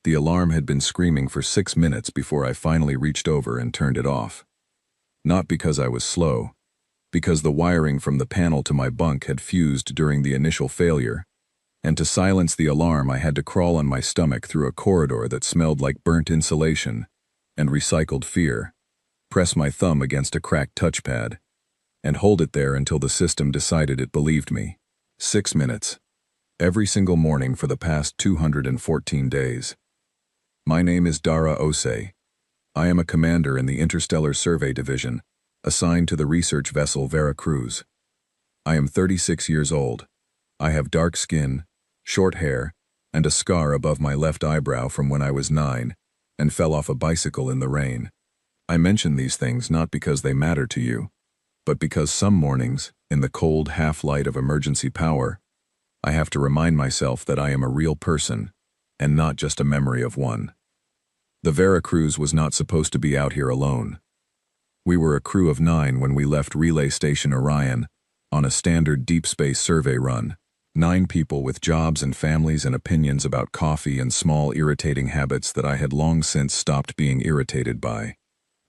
The alarm had been screaming for 6 minutes before I finally reached over and turned it off. Not because I was slow, because the wiring from the panel to my bunk had fused during the initial failure, and to silence the alarm I had to crawl on my stomach through a corridor that smelled like burnt insulation and recycled fear, press my thumb against a cracked touchpad, and hold it there until the system decided it believed me. 6 minutes. Every single morning for the past 214 days. My name is Dara Osei. I am a commander in the Interstellar Survey Division, assigned to the research vessel Veracruz. I am 36 years old. I have dark skin, short hair, and a scar above my left eyebrow from when I was 9 and fell off a bicycle in the rain. I mention these things not because they matter to you, but because some mornings, in the cold half-light of emergency power, I have to remind myself that I am a real person, and not just a memory of one. The Veracruz was not supposed to be out here alone. We were a crew of 9 when we left Relay Station Orion on a standard deep space survey run. 9 people with jobs and families and opinions about coffee and small irritating habits that I had long since stopped being irritated by.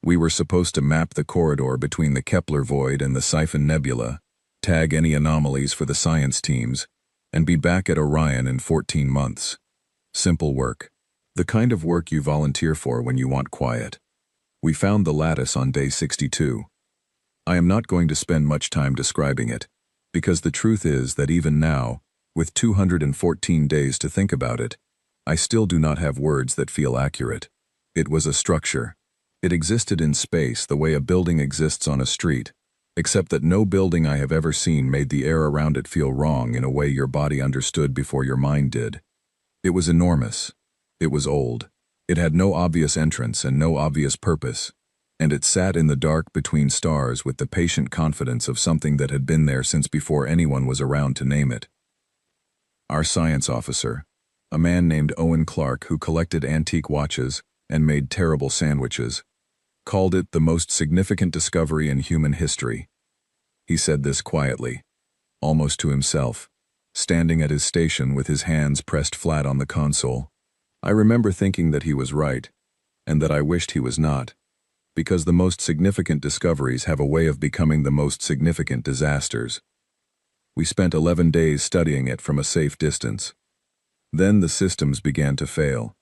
We were supposed to map the corridor between the Kepler void and the Siphon Nebula, tag any anomalies for the science teams, and be back at Orion in 14 months. Simple work. The kind of work you volunteer for when you want quiet. We found the lattice on day 62. I am not going to spend much time describing it, because the truth is that even now, with 214 days to think about it, I still do not have words that feel accurate. It was a structure. It existed in space the way a building exists on a street, except that no building I have ever seen made the air around it feel wrong in a way your body understood before your mind did. It was enormous. It was old. It had no obvious entrance and no obvious purpose, and it sat in the dark between stars with the patient confidence of something that had been there since before anyone was around to name it. Our science officer, a man named Owen Clark who collected antique watches and made terrible sandwiches, called it the most significant discovery in human history. He said this quietly, almost to himself, standing at his station with his hands pressed flat on the console. I remember thinking that he was right, and that I wished he was not, because the most significant discoveries have a way of becoming the most significant disasters. We spent 11 days studying it from a safe distance. Then the systems began to fail.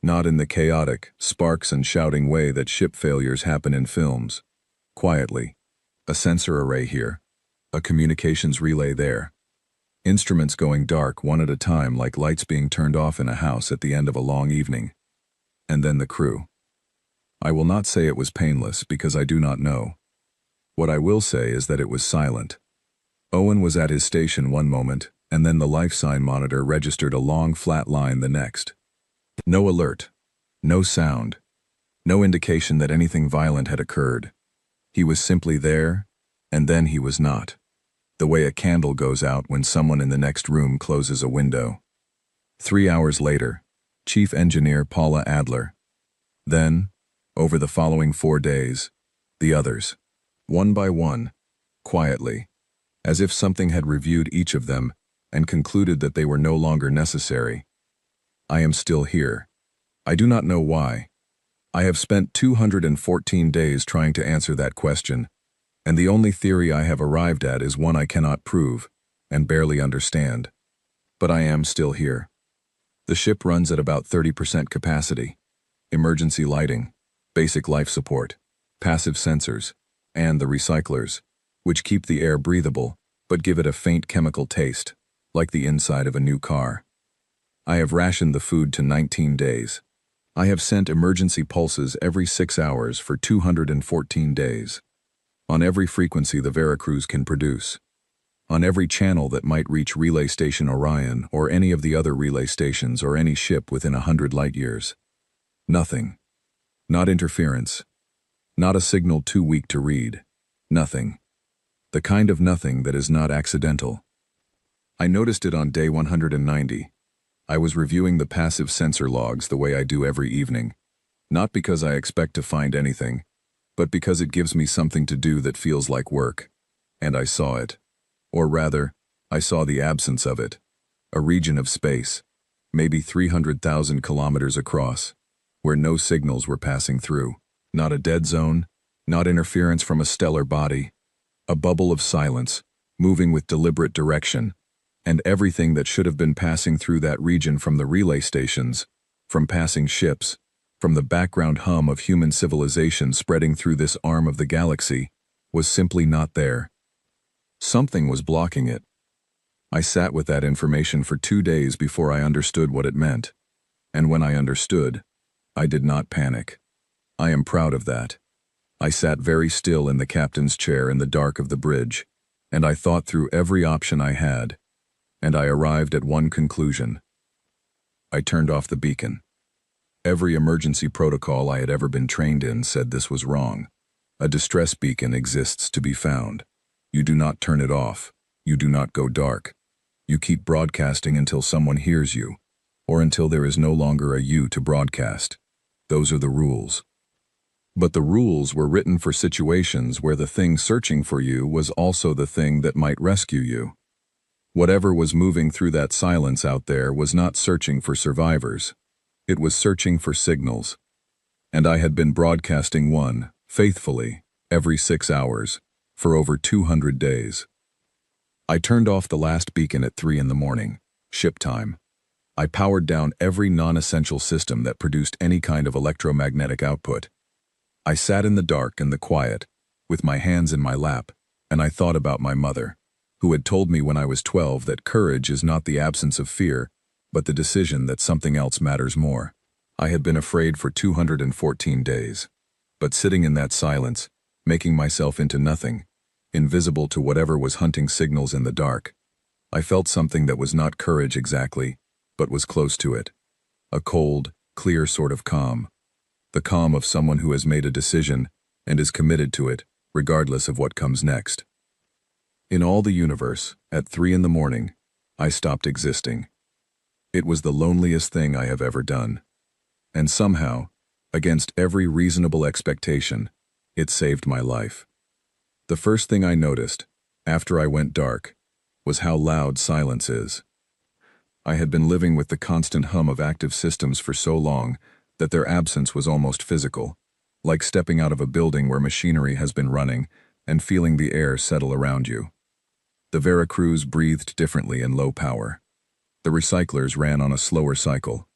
Not in the chaotic, sparks and shouting way that ship failures happen in films. Quietly. A sensor array here. A communications relay there. Instruments going dark one at a time like lights being turned off in a house at the end of a long evening. And then the crew. I will not say it was painless because I do not know. What I will say is that it was silent. Owen was at his station one moment, and then the life sign monitor registered a long flat line the next. No alert. No sound. No indication that anything violent had occurred. He was simply there, and then he was not. The way a candle goes out when someone in the next room closes a window. 3 hours later, Chief Engineer Paula Adler. Then, over the following 4 days, the others. One by one, quietly, as if something had reviewed each of them and concluded that they were no longer necessary. I am still here. I do not know why. I have spent 214 days trying to answer that question, and the only theory I have arrived at is one I cannot prove and barely understand. But I am still here. The ship runs at about 30% capacity. Emergency lighting, basic life support, passive sensors, and the recyclers, which keep the air breathable but give it a faint chemical taste, like the inside of a new car. I have rationed the food to 19 days. I have sent emergency pulses every 6 hours for 214 days. On every frequency the Veracruz can produce. On every channel that might reach Relay Station Orion or any of the other relay stations or any ship within 100 light-years. Nothing. Not interference. Not a signal too weak to read. Nothing. The kind of nothing that is not accidental. I noticed it on day 190. I was reviewing the passive sensor logs the way I do every evening, not because I expect to find anything, but because it gives me something to do that feels like work. And I saw it. Or rather, I saw the absence of it. A region of space. maybe 300,000 kilometers across, where no signals were passing through. Not a dead zone, not interference from a stellar body. A bubble of silence, moving with deliberate direction, and everything that should have been passing through that region from the relay stations, from passing ships, from the background hum of human civilization spreading through this arm of the galaxy, was simply not there. Something was blocking it. I sat with that information for 2 days before I understood what it meant. And when I understood, I did not panic. I am proud of that. I sat very still in the captain's chair in the dark of the bridge, and I thought through every option I had, and I arrived at one conclusion. I turned off the beacon. Every emergency protocol I had ever been trained in said this was wrong. A distress beacon exists to be found. You do not turn it off. You do not go dark. You keep broadcasting until someone hears you, or until there is no longer a you to broadcast. Those are the rules. But the rules were written for situations where the thing searching for you was also the thing that might rescue you. Whatever was moving through that silence out there was not searching for survivors. It was searching for signals. And I had been broadcasting one, faithfully, every 6 hours, for over 200 days. I turned off the last beacon at 3 in the morning, ship time. I powered down every non-essential system that produced any kind of electromagnetic output. I sat in the dark and the quiet, with my hands in my lap, and I thought about my mother, who had told me when I was 12 that courage is not the absence of fear, but the decision that something else matters more. I had been afraid for 214 days. But sitting in that silence, making myself into nothing, invisible to whatever was hunting signals in the dark, I felt something that was not courage exactly, but was close to it. A cold, clear sort of calm. The calm of someone who has made a decision and is committed to it, regardless of what comes next. In all the universe, at 3 in the morning, I stopped existing. It was the loneliest thing I have ever done. And somehow, against every reasonable expectation, it saved my life. The first thing I noticed, after I went dark, was how loud silence is. I had been living with the constant hum of active systems for so long that their absence was almost physical, like stepping out of a building where machinery has been running and feeling the air settle around you. The Veracruz breathed differently in low power. The recyclers ran on a slower cycle.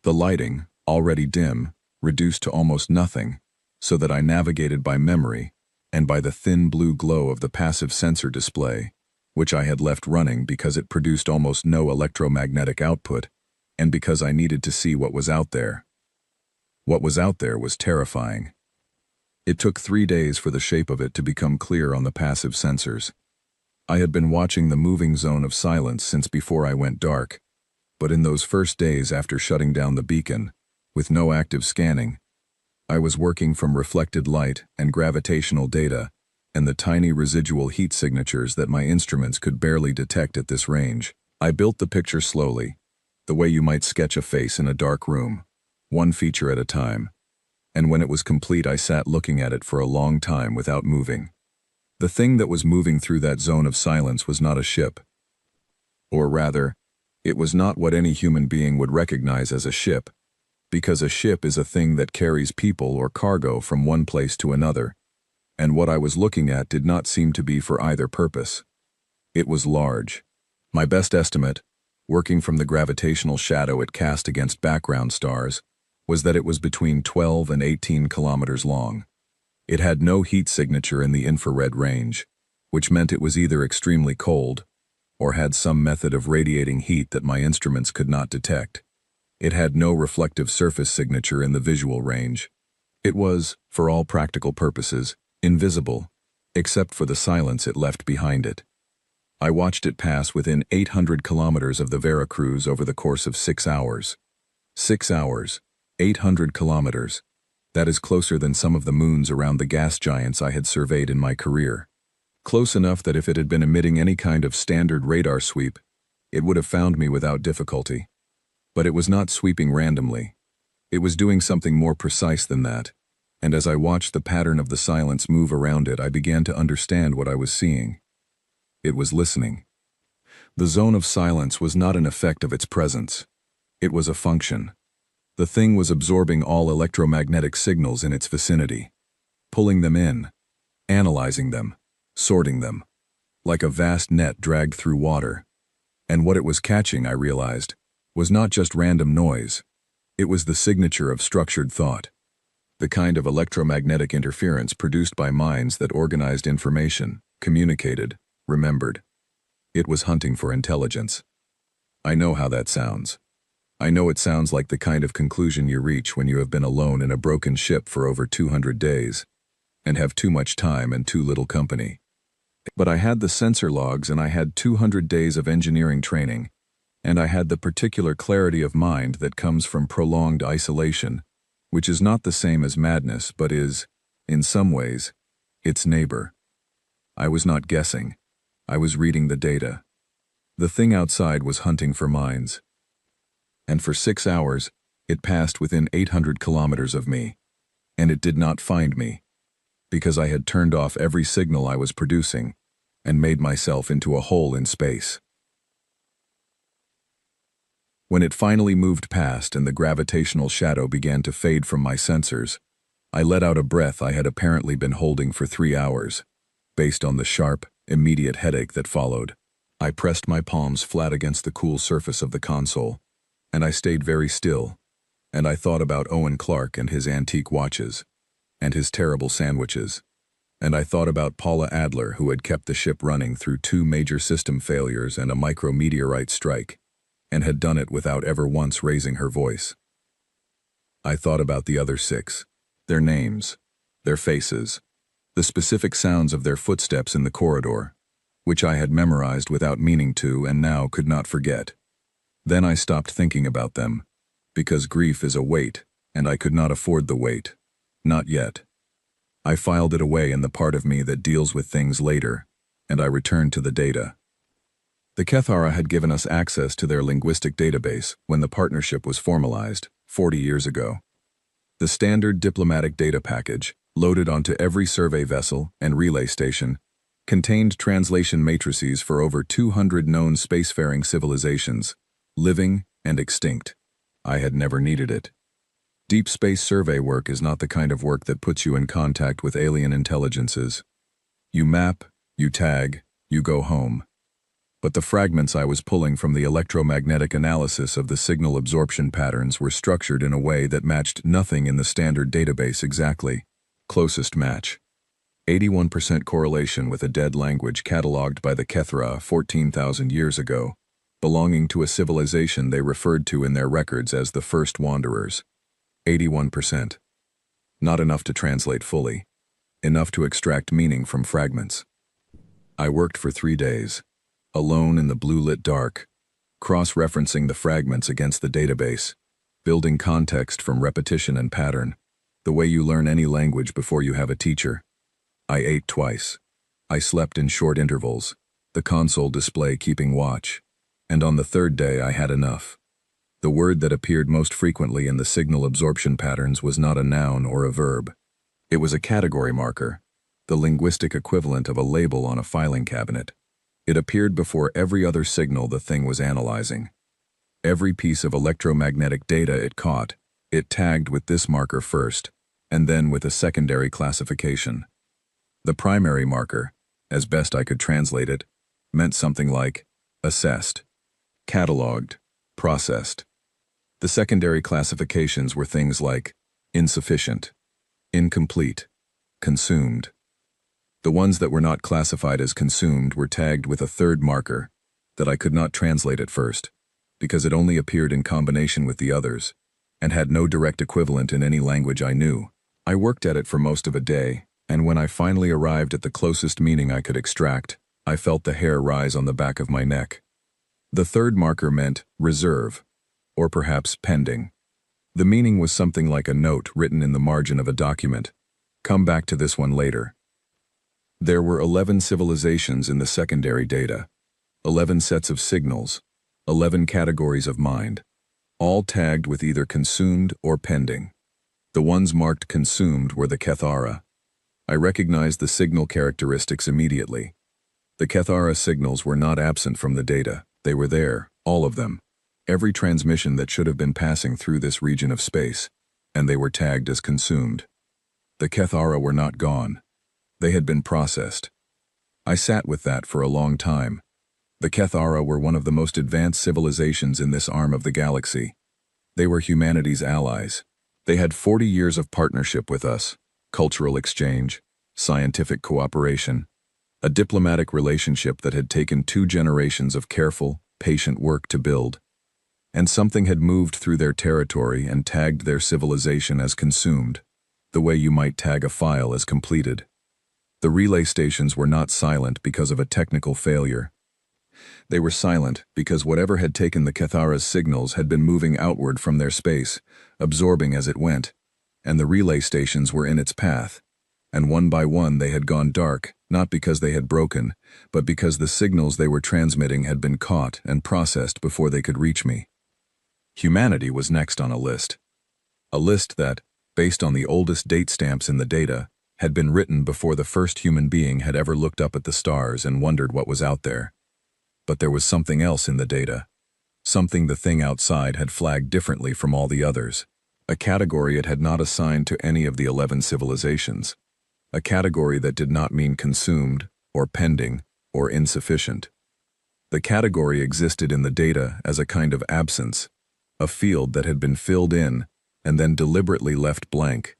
The lighting, already dim, reduced to almost nothing, so that I navigated by memory and by the thin blue glow of the passive sensor display, which I had left running because it produced almost no electromagnetic output and because I needed to see what was out there. What was out there was terrifying. It took 3 days for the shape of it to become clear on the passive sensors. I had been watching the moving zone of silence since before I went dark, but in those first days after shutting down the beacon, with no active scanning, I was working from reflected light and gravitational data and the tiny residual heat signatures that my instruments could barely detect at this range. I built the picture slowly, the way you might sketch a face in a dark room, one feature at a time, and when it was complete I sat looking at it for a long time without moving. The thing that was moving through that zone of silence was not a ship. Or rather, it was not what any human being would recognize as a ship, because a ship is a thing that carries people or cargo from one place to another, and what I was looking at did not seem to be for either purpose. It was large. My best estimate, working from the gravitational shadow it cast against background stars, was that it was between 12 and 18 kilometers long. It had no heat signature in the infrared range, which meant it was either extremely cold or had some method of radiating heat that my instruments could not detect. It had no reflective surface signature in the visual range. It was, for all practical purposes, invisible, except for the silence it left behind it. I watched it pass within 800 kilometers of the Veracruz over the course of 6 hours. 6 hours, 800 kilometers. That is closer than some of the moons around the gas giants I had surveyed in my career. Close enough that if it had been emitting any kind of standard radar sweep, it would have found me without difficulty. But it was not sweeping randomly. It was doing something more precise than that, and as I watched the pattern of the silence move around it, I began to understand what I was seeing. It was listening. The zone of silence was not an effect of its presence. It was a function. The thing was absorbing all electromagnetic signals in its vicinity, pulling them in, analyzing them, sorting them, like a vast net dragged through water. And what it was catching, I realized, was not just random noise. It was the signature of structured thought, the kind of electromagnetic interference produced by minds that organized information, communicated, remembered. It was hunting for intelligence. I know how that sounds. I know it sounds like the kind of conclusion you reach when you have been alone in a broken ship for over 200 days, and have too much time and too little company. But I had the sensor logs, and I had 200 days of engineering training, and I had the particular clarity of mind that comes from prolonged isolation, which is not the same as madness but is, in some ways, its neighbor. I was not guessing. I was reading the data. The thing outside was hunting for minds. And for 6 hours, it passed within 800 kilometers of me. And it did not find me, because I had turned off every signal I was producing and made myself into a hole in space. When it finally moved past and the gravitational shadow began to fade from my sensors, I let out a breath I had apparently been holding for 3 hours, based on the sharp, immediate headache that followed. I pressed my palms flat against the cool surface of the console, and I stayed very still, and I thought about Owen Clark and his antique watches, and his terrible sandwiches, and I thought about Paula Adler, who had kept the ship running through 2 major system failures and a micrometeorite strike, and had done it without ever once raising her voice. I thought about the other 6, their names, their faces, the specific sounds of their footsteps in the corridor, which I had memorized without meaning to and now could not forget. Then I stopped thinking about them, because grief is a weight, and I could not afford the weight. Not yet. I filed it away in the part of me that deals with things later, and I returned to the data. The Kethara had given us access to their linguistic database when the partnership was formalized, 40 years ago. The standard diplomatic data package, loaded onto every survey vessel and relay station, contained translation matrices for over 200 known spacefaring civilizations, living and extinct. I had never needed it. Deep space survey work is not the kind of work that puts you in contact with alien intelligences. You map, you tag, you go home. But the fragments I was pulling from the electromagnetic analysis of the signal absorption patterns were structured in a way that matched nothing in the standard database exactly. Closest match. 81% correlation with a dead language cataloged by the Kethra 14,000 years ago, belonging to a civilization they referred to in their records as the First Wanderers. 81%. Not enough to translate fully. Enough to extract meaning from fragments. I worked for 3 days, alone in the blue-lit dark, cross-referencing the fragments against the database, building context from repetition and pattern, the way you learn any language before you have a teacher. I ate twice. I slept in short intervals, the console display keeping watch, and on the 3rd day I had enough. The word that appeared most frequently in the signal absorption patterns was not a noun or a verb. It was a category marker, the linguistic equivalent of a label on a filing cabinet. It appeared before every other signal the thing was analyzing. Every piece of electromagnetic data it caught, it tagged with this marker first, and then with a secondary classification. The primary marker, as best I could translate it, meant something like assessed, cataloged, processed. The secondary classifications were things like insufficient, incomplete, consumed. The ones that were not classified as consumed were tagged with a 3rd marker that I could not translate at first, because it only appeared in combination with the others, and had no direct equivalent in any language I knew. I worked at it for most of a day, and when I finally arrived at the closest meaning I could extract, I felt the hair rise on the back of my neck. The 3rd marker meant reserve, or perhaps pending. The meaning was something like a note written in the margin of a document. Come back to this one later. There were 11 civilizations in the secondary data, 11 sets of signals, 11 categories of mind, all tagged with either consumed or pending. The ones marked consumed were the Kethara. I recognized the signal characteristics immediately. The Kethara signals were not absent from the data. They were there, all of them. every transmission that should have been passing through this region of space, and they were tagged as consumed. The Kethara were not gone. They had been processed. I sat with that for a long time. The Kethara were one of the most advanced civilizations in this arm of the galaxy. They were humanity's allies. They had 40 years of partnership with us, cultural exchange, scientific cooperation, a diplomatic relationship that had taken 2 generations of careful, patient work to build. And something had moved through their territory and tagged their civilization as consumed, the way you might tag a file as completed. The relay stations were not silent because of a technical failure. They were silent because whatever had taken the Kethara's signals had been moving outward from their space, absorbing as it went, and the relay stations were in its path. And one by one they had gone dark, not because they had broken, but because the signals they were transmitting had been caught and processed before they could reach me. Humanity was next on a list. A list that, based on the oldest date stamps in the data, had been written before the first human being had ever looked up at the stars and wondered what was out there. But there was something else in the data. Something the thing outside had flagged differently from all the others. A category it had not assigned to any of the 11 civilizations. A category that did not mean consumed, or pending, or insufficient. The category existed in the data as a kind of absence, a field that had been filled in and then deliberately left blank,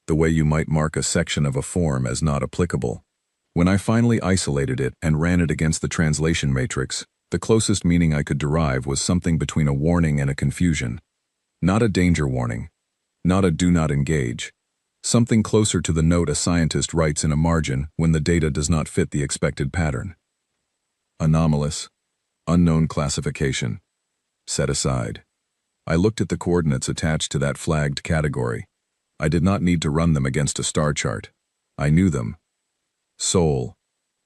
the way you might mark a section of a form as not applicable. When I finally isolated it and ran it against the translation matrix, the closest meaning I could derive was something between a warning and a confusion. Not a danger warning. Not a do not engage. Something closer to the note a scientist writes in a margin when the data does not fit the expected pattern. Anomalous. Unknown classification. Set aside. I looked at the coordinates attached to that flagged category. I did not need to run them against a star chart. I knew them. Soul.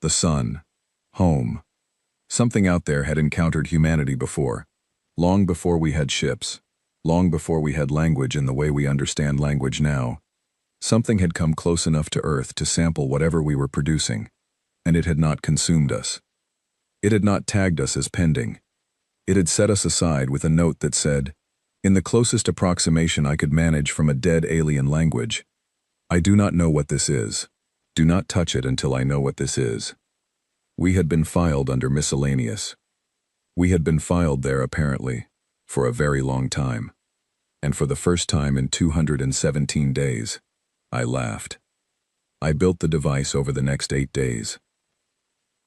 The sun. Home. Something out there had encountered humanity before. Long before we had ships. Long before we had language in the way we understand language now. Something had come close enough to Earth to sample whatever we were producing, and it had not consumed us. It had not tagged us as pending. It had set us aside with a note that said, in the closest approximation I could manage from a dead alien language, I do not know what this is. Do not touch it until I know what this is. We had been filed under miscellaneous. We had been filed there, apparently, for a very long time. And for the first time in 217 days, I laughed. I built the device over the next 8 days.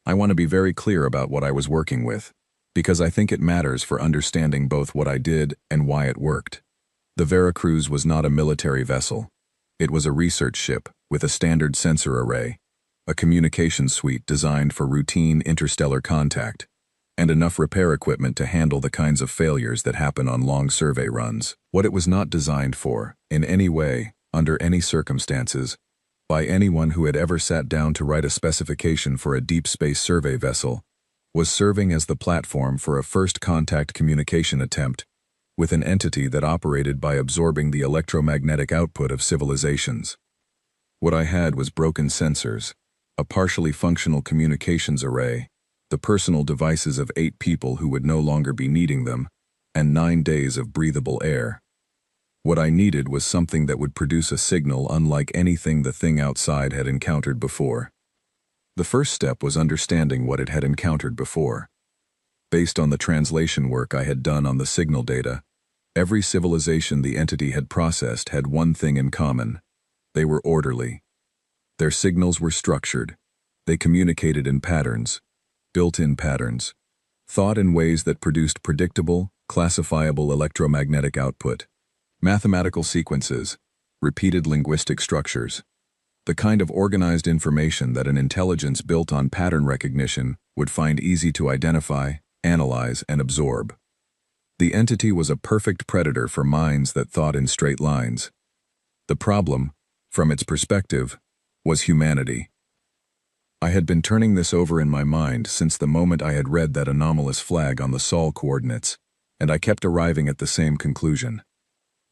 I want to be very clear about what I was working with, because I think it matters for understanding both what I did and why it worked. The Veracruz was not a military vessel. It was a research ship with a standard sensor array, a communication suite designed for routine interstellar contact, and enough repair equipment to handle the kinds of failures that happen on long survey runs. What it was not designed for, in any way, under any circumstances, by anyone who had ever sat down to write a specification for a deep space survey vessel, was serving as the platform for a first contact communication attempt with an entity that operated by absorbing the electromagnetic output of civilizations. What I had was broken sensors, a partially functional communications array, the personal devices of 8 people who would no longer be needing them, and 9 days of breathable air. What I needed was something that would produce a signal unlike anything the thing outside had encountered before. The first step was understanding what it had encountered before. Based on the translation work I had done on the signal data, every civilization the entity had processed had one thing in common. They were orderly. Their signals were structured. They communicated in patterns, built-in patterns, thought in ways that produced predictable, classifiable electromagnetic output. Mathematical sequences, repeated linguistic structures, the kind of organized information that an intelligence built on pattern recognition would find easy to identify, analyze, and absorb. The entity was a perfect predator for minds that thought in straight lines. The problem, from its perspective, was humanity. I had been turning this over in my mind since the moment I had read that anomalous flag on the Sol coordinates, and I kept arriving at the same conclusion.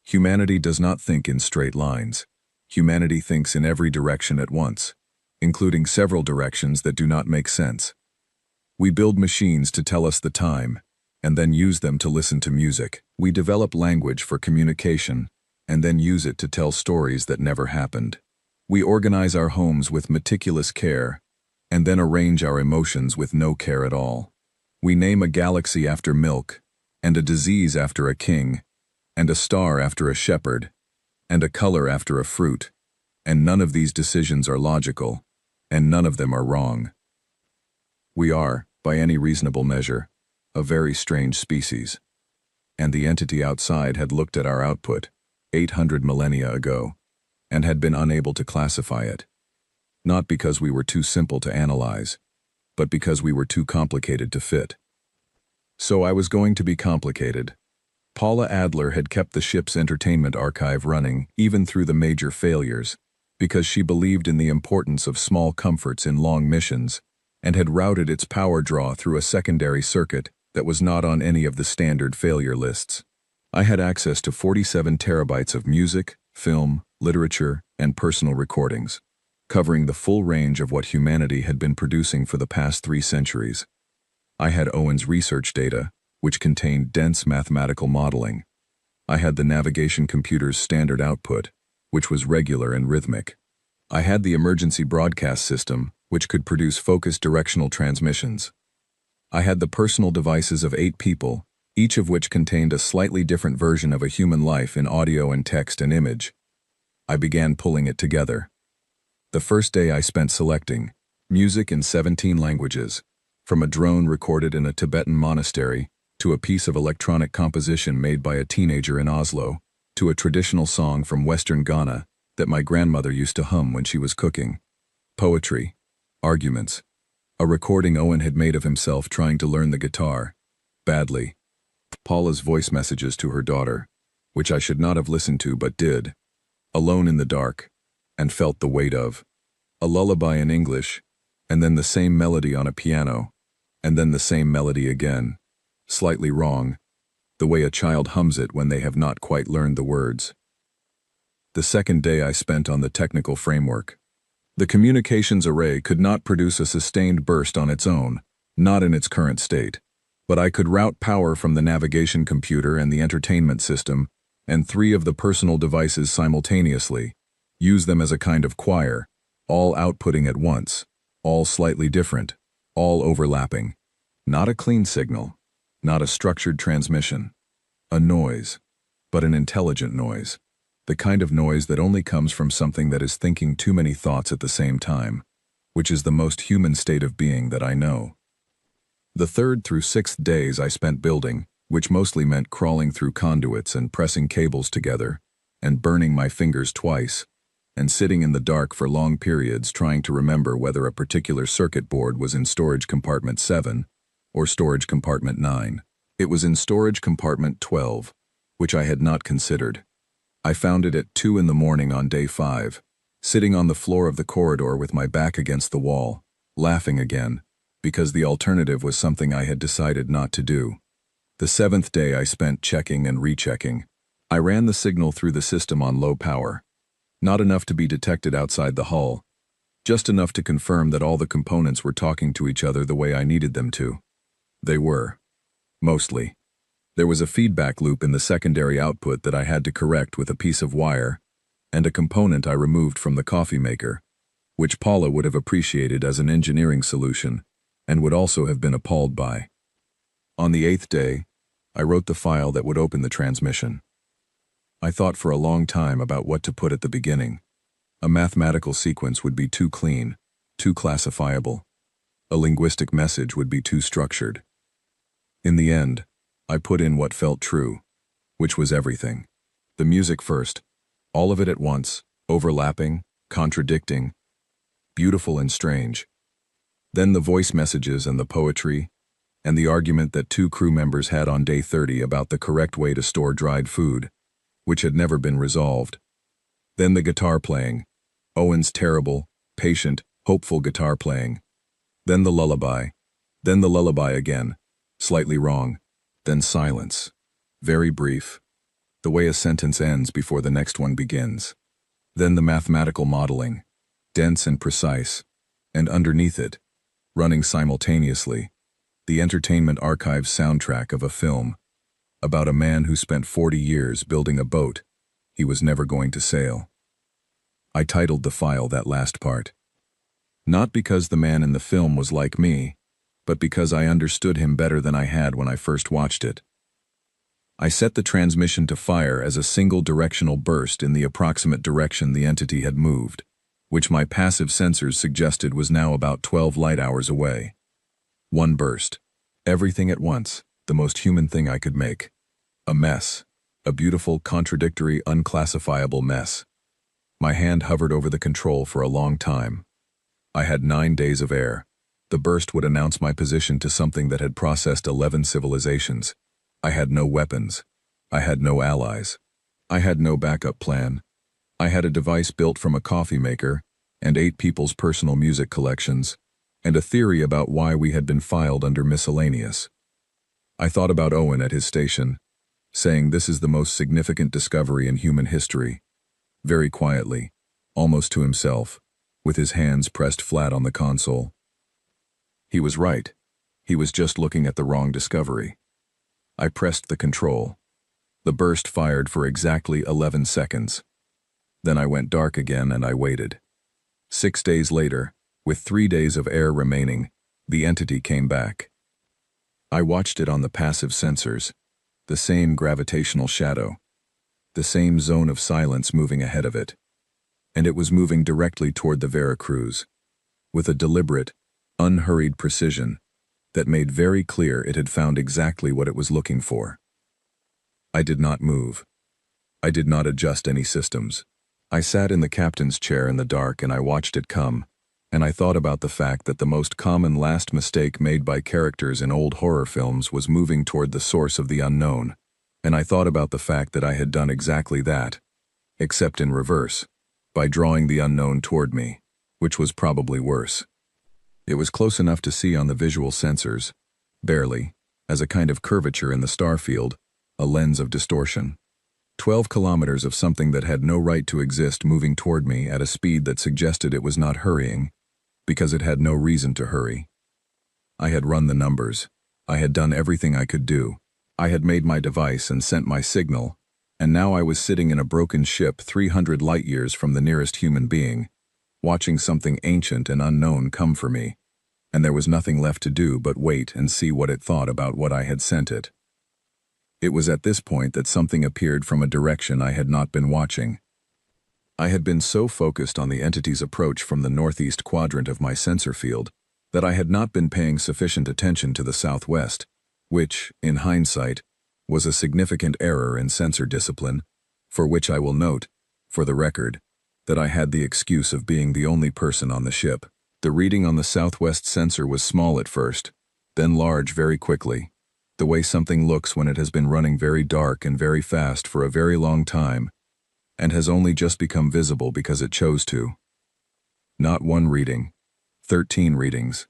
Humanity does not think in straight lines. Humanity thinks in every direction at once, including several directions that do not make sense. We build machines to tell us the time, and then use them to listen to music. We develop language for communication, and then use it to tell stories that never happened. We organize our homes with meticulous care, and then arrange our emotions with no care at all. We name a galaxy after milk, and a disease after a king, and a star after a shepherd, and a color after a fruit, and none of these decisions are logical, and none of them are wrong. We are, by any reasonable measure, a very strange species, and the entity outside had looked at our output 800 millennia ago, and had been unable to classify it. Not because we were too simple to analyze, but because we were too complicated to fit. So I was going to be complicated. Paula Adler had kept the ship's entertainment archive running even through the major failures, because she believed in the importance of small comforts in long missions, and had routed its power draw through a secondary circuit that was not on any of the standard failure lists. I had access to 47 terabytes of music, film, literature, and personal recordings, covering the full range of what humanity had been producing for the past 3 centuries. I had Owen's research data, which contained dense mathematical modeling. I had the navigation computer's standard output, which was regular and rhythmic. I had the emergency broadcast system, which could produce focused directional transmissions. I had the personal devices of 8 people, each of which contained a slightly different version of a human life in audio and text and image. I began pulling it together. The first day I spent selecting music in 17 languages, from a drone recorded in a Tibetan monastery, to a piece of electronic composition made by a teenager in Oslo, to a traditional song from Western Ghana that my grandmother used to hum when she was cooking. Poetry, arguments, a recording Owen had made of himself trying to learn the guitar, badly. Paula's voice messages to her daughter, which I should not have listened to but did, alone in the dark, and felt the weight of. A lullaby in English, and then the same melody on a piano, and then the same melody again, slightly wrong, the way a child hums it when they have not quite learned the words. The second day I spent on the technical framework. The communications array could not produce a sustained burst on its own, not in its current state, but I could route power from the navigation computer and the entertainment system and 3 of the personal devices simultaneously, use them as a kind of choir, all outputting at once, all slightly different, all overlapping. Not a clean signal, not a structured transmission. A noise, but an intelligent noise. The kind of noise that only comes from something that is thinking too many thoughts at the same time, which is the most human state of being that I know. The 3rd through 6th days I spent building, which mostly meant crawling through conduits and pressing cables together, and burning my fingers twice, and sitting in the dark for long periods trying to remember whether a particular circuit board was in storage compartment 7 or storage compartment 9. It was in storage compartment 12, which I had not considered. I found it at 2 in the morning on day 5, sitting on the floor of the corridor with my back against the wall, laughing again, because the alternative was something I had decided not to do. The 7th day I spent checking and rechecking. I ran the signal through the system on low power. Not enough to be detected outside the hull, just enough to confirm that all the components were talking to each other the way I needed them to. They were. Mostly. There was a feedback loop in the secondary output that I had to correct with a piece of wire, and a component I removed from the coffee maker, which Paula would have appreciated as an engineering solution, and would also have been appalled by. On the 8th day, I wrote the file that would open the transmission. I thought for a long time about what to put at the beginning. A mathematical sequence would be too clean, too classifiable. A linguistic message would be too structured. In the end, I put in what felt true, which was everything. The music first, all of it at once, overlapping, contradicting, beautiful and strange. Then the voice messages and the poetry, and the argument that 2 crew members had on day 30 about the correct way to store dried food, which had never been resolved. Then the guitar playing, Owen's terrible, patient, hopeful guitar playing. Then the lullaby again, slightly wrong. Then silence, very brief, the way a sentence ends before the next one begins. Then the mathematical modeling, dense and precise, and underneath it, running simultaneously, the entertainment archive soundtrack of a film, about a man who spent 40 years building a boat he was never going to sail. I titled the file that last part. Not because the man in the film was like me, but because I understood him better than I had when I first watched it. I set the transmission to fire as a single directional burst in the approximate direction the entity had moved, which my passive sensors suggested was now about 12 light hours away. One burst. Everything at once, the most human thing I could make. A mess. A beautiful, contradictory, unclassifiable mess. My hand hovered over the control for a long time. I had 9 days of air. The burst would announce my position to something that had processed 11 civilizations. I had no weapons. I had no allies. I had no backup plan. I had a device built from a coffee maker and 8 people's personal music collections, and a theory about why we had been filed under miscellaneous. I thought about Owen at his station, saying this is the most significant discovery in human history, very quietly, almost to himself, with his hands pressed flat on the console. He was right. He was just looking at the wrong discovery. I pressed the control. The burst fired for exactly 11 seconds. Then I went dark again and I waited. 6 days later, with 3 days of air remaining, the entity came back. I watched it on the passive sensors, the same gravitational shadow, the same zone of silence moving ahead of it, and it was moving directly toward the Veracruz, with a deliberate, unhurried precision that made very clear it had found exactly what it was looking for. I did not move. I did not adjust any systems. I sat in the captain's chair in the dark and I watched it come, and I thought about the fact that the most common last mistake made by characters in old horror films was moving toward the source of the unknown, and I thought about the fact that I had done exactly that, except in reverse, by drawing the unknown toward me, which was probably worse. It was close enough to see on the visual sensors, barely, as a kind of curvature in the star field, a lens of distortion. 12 kilometers of something that had no right to exist moving toward me at a speed that suggested it was not hurrying, because it had no reason to hurry. I had run the numbers. I had done everything I could do. I had made my device and sent my signal, and now I was sitting in a broken ship 300 light-years from the nearest human being, watching something ancient and unknown come for me, and there was nothing left to do but wait and see what it thought about what I had sent it. It was at this point that something appeared from a direction I had not been watching. I had been so focused on the entity's approach from the northeast quadrant of my sensor field that I had not been paying sufficient attention to the southwest, which, in hindsight, was a significant error in sensor discipline, for which I will note, for the record, that I had the excuse of being the only person on the ship. The reading on the southwest sensor was small at first, then large very quickly, the way something looks when it has been running very dark and very fast for a very long time, and has only just become visible because it chose to. Not one reading, 13 readings.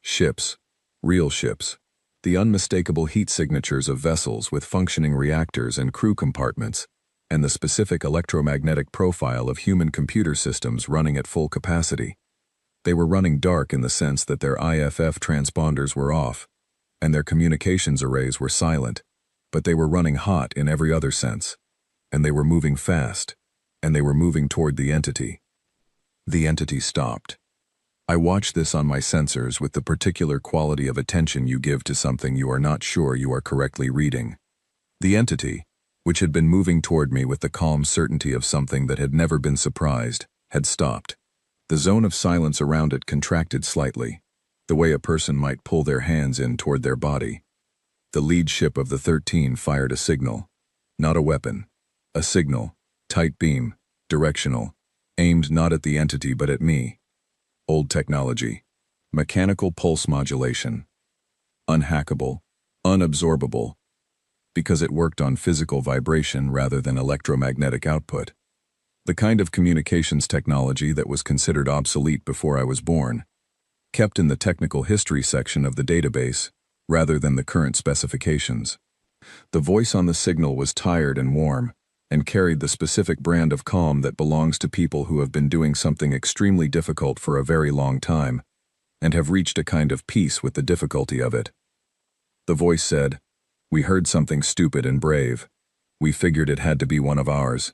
Ships, real ships, the unmistakable heat signatures of vessels with functioning reactors and crew compartments, and the specific electromagnetic profile of human computer systems running at full capacity. They were running dark in the sense that their IFF transponders were off, and their communications arrays were silent, but they were running hot in every other sense, and they were moving fast, and they were moving toward the entity. The entity stopped. I watched this on my sensors with the particular quality of attention you give to something you are not sure you are correctly reading. The entity, which had been moving toward me with the calm certainty of something that had never been surprised, had stopped. The zone of silence around it contracted slightly, the way a person might pull their hands in toward their body. The lead ship of the 13 fired a signal. Not a weapon. A signal, tight beam, directional, aimed not at the entity but at me. Old technology. Mechanical pulse modulation. Unhackable, unabsorbable, because it worked on physical vibration rather than electromagnetic output. The kind of communications technology that was considered obsolete before I was born, kept in the technical history section of the database, rather than the current specifications. The voice on the signal was tired and warm, and carried the specific brand of calm that belongs to people who have been doing something extremely difficult for a very long time, and have reached a kind of peace with the difficulty of it. The voice said, "We heard something stupid and brave. We figured it had to be one of ours."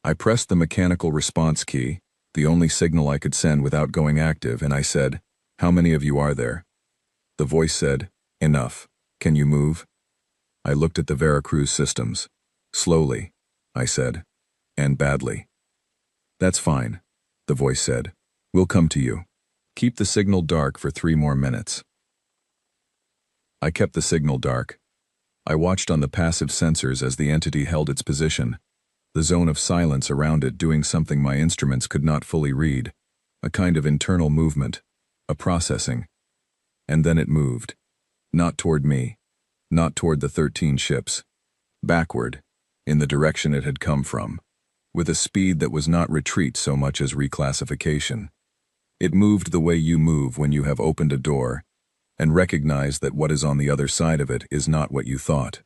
I pressed the mechanical response key, the only signal I could send without going active, and I said, "How many of you are there?" The voice said, "Enough. Can you move?" I looked at the Veracruz systems. "Slowly," I said, "and badly." "That's fine," the voice said. "We'll come to you. Keep the signal dark for 3 more minutes." I kept the signal dark. I watched on the passive sensors as the entity held its position, the zone of silence around it doing something my instruments could not fully read, a kind of internal movement, a processing. And then it moved. Not toward me, not toward the 13 ships. Backward, in the direction it had come from, with a speed that was not retreat so much as reclassification. It moved the way you move when you have opened a door and recognized that what is on the other side of it is not what you thought.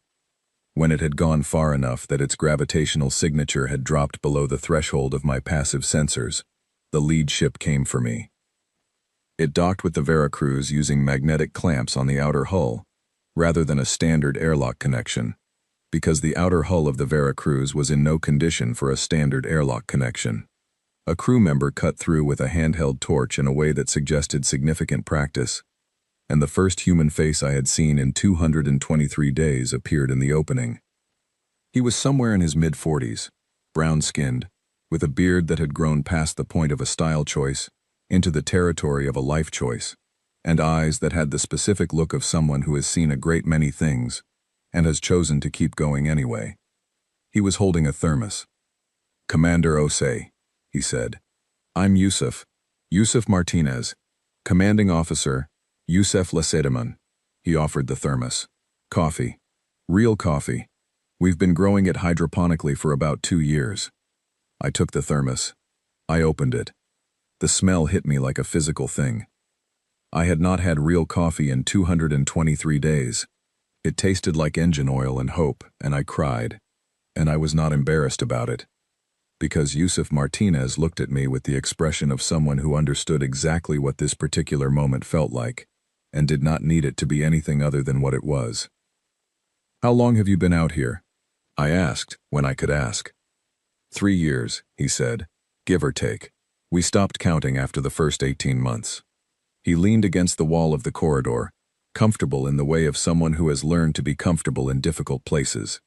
When it had gone far enough that its gravitational signature had dropped below the threshold of my passive sensors, the lead ship came for me. It docked with the Veracruz using magnetic clamps on the outer hull, rather than a standard airlock connection, because the outer hull of the Veracruz was in no condition for a standard airlock connection. A crew member cut through with a handheld torch in a way that suggested significant practice, and the first human face I had seen in 223 days appeared in the opening. He was somewhere in his mid-40s, brown-skinned, with a beard that had grown past the point of a style choice into the territory of a life choice, and eyes that had the specific look of someone who has seen a great many things and has chosen to keep going anyway. He was holding a thermos. "Commander Osei," he said. "I'm Yusuf Martinez, commanding officer, Yusef Lacedaemon." He offered the thermos. "Coffee. Real coffee. We've been growing it hydroponically for about 2 years." I took the thermos. I opened it. The smell hit me like a physical thing. I had not had real coffee in 223 days. It tasted like engine oil and hope, and I cried. And I was not embarrassed about it, because Yusuf Martinez looked at me with the expression of someone who understood exactly what this particular moment felt like, and did not need it to be anything other than what it was. "How long have you been out here?" I asked, when I could ask. 3 years, he said, give or take. We stopped counting after the first 18 months. He leaned against the wall of the corridor, comfortable in the way of someone who has learned to be comfortable in difficult places.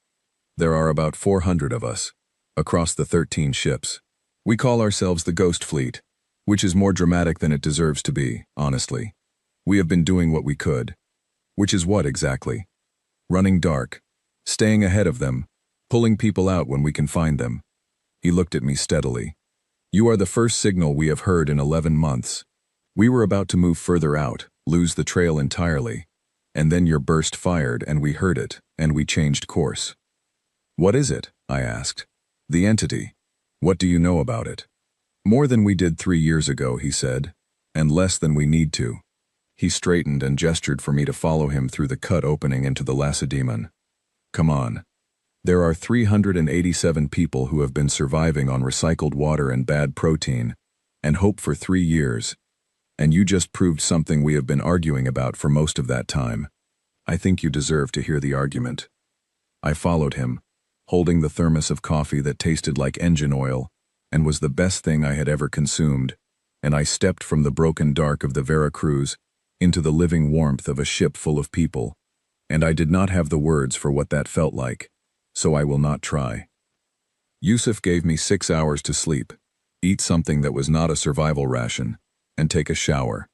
There are about 400 of us, across the 13 ships. We call ourselves the Ghost Fleet, which is more dramatic than it deserves to be, honestly. We have been doing what we could. Which is what exactly? Running dark, staying ahead of them, pulling people out when we can find them. He looked at me steadily. "You are the first signal we have heard in 11 months. We were about to move further out, lose the trail entirely, and then your burst fired and we heard it, and we changed course." "What is it?" I asked. "The entity. What do you know about it?" "More than we did 3 years ago," he said, "and less than we need to." He straightened and gestured for me to follow him through the cut opening into the Lacedaemon. "Come on. There are 387 people who have been surviving on recycled water and bad protein, and hope for 3 years. And you just proved something we have been arguing about for most of that time. I think you deserve to hear the argument." I followed him, holding the thermos of coffee that tasted like engine oil and was the best thing I had ever consumed, and I stepped from the broken dark of the Veracruz into the living warmth of a ship full of people, and I did not have the words for what that felt like, so I will not try. Yusuf gave me 6 hours to sleep, eat something that was not a survival ration, and take a shower,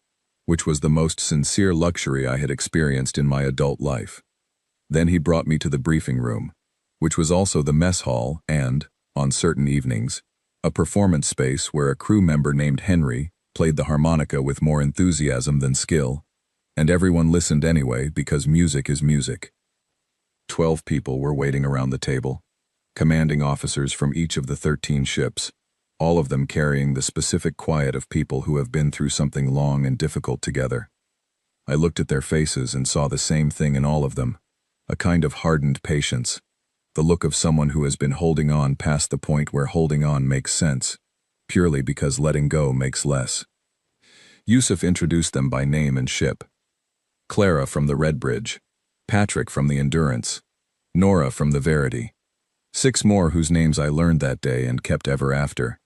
which was the most sincere luxury I had experienced in my adult life. Then he brought me to the briefing room, which was also the mess hall and, on certain evenings, a performance space where a crew member named Henry played the harmonica with more enthusiasm than skill, and everyone listened anyway because music is music. 12 people were waiting around the table, commanding officers from each of the 13 ships, all of them carrying the specific quiet of people who have been through something long and difficult together. I looked at their faces and saw the same thing in all of them, a kind of hardened patience, the look of someone who has been holding on past the point where holding on makes sense, purely because letting go makes less. Yusuf introduced them by name and ship. Clara from the Red Bridge, Patrick from the Endurance, Nora from the Verity. 6 more whose names I learned that day and kept ever after.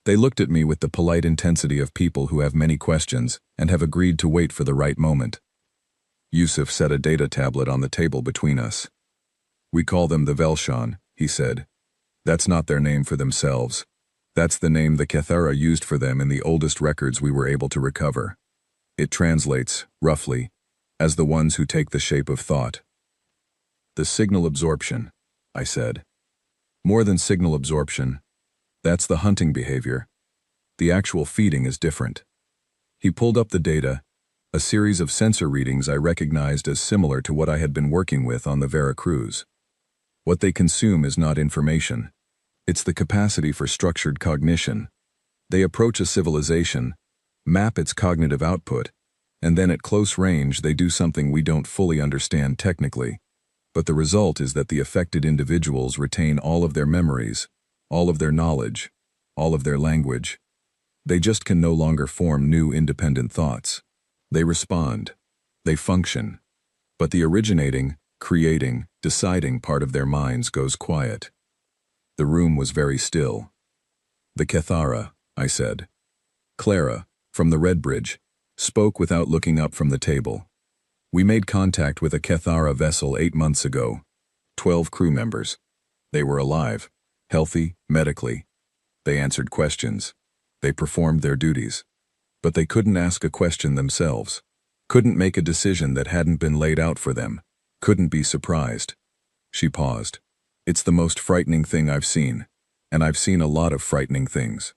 They looked at me with the polite intensity of people who have many questions and have agreed to wait for the right moment. Yusuf set a data tablet on the table between us. "We call them the Velshan," he said. "That's not their name for themselves. That's the name the Kethara used for them in the oldest records we were able to recover. It translates, roughly, as the ones who take the shape of thought." "The signal absorption," I said. "More than signal absorption. That's the hunting behavior. The actual feeding is different." He pulled up the data, a series of sensor readings I recognized as similar to what I had been working with on the Veracruz. What they consume is not information. It's the capacity for structured cognition. They approach a civilization, map its cognitive output, and then at close range they do something we don't fully understand technically. But the result is that the affected individuals retain all of their memories, all of their knowledge, all of their language. They just can no longer form new independent thoughts. They respond. They function. But the originating, creating, deciding part of their minds goes quiet. The room was very still. "The Kethara," I said. Clara, from the Red Bridge, spoke without looking up from the table. "We made contact with a Kethara vessel 8 months ago. 12 crew members. They were alive, healthy, medically. They answered questions. They performed their duties. But they couldn't ask a question themselves. Couldn't make a decision that hadn't been laid out for them. Couldn't be surprised." She paused. "It's the most frightening thing I've seen. And I've seen a lot of frightening things."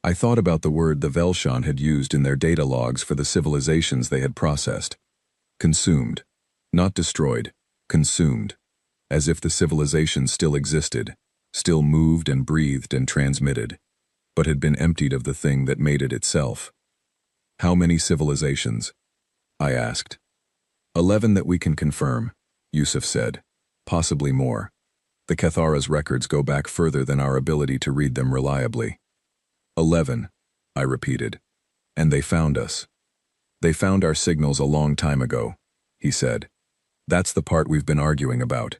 I thought about the word the Velshan had used in their data logs for the civilizations they had processed. Consumed. Not destroyed. Consumed. As if the civilization still existed, still moved and breathed and transmitted, but had been emptied of the thing that made it itself. "How many civilizations?" I asked. 11 that we can confirm," Yusuf said. "Possibly more. The Kethara's records go back further than our ability to read them reliably." 11, I repeated. "And they found us. They found our signals a long time ago," he said. "That's the part we've been arguing about."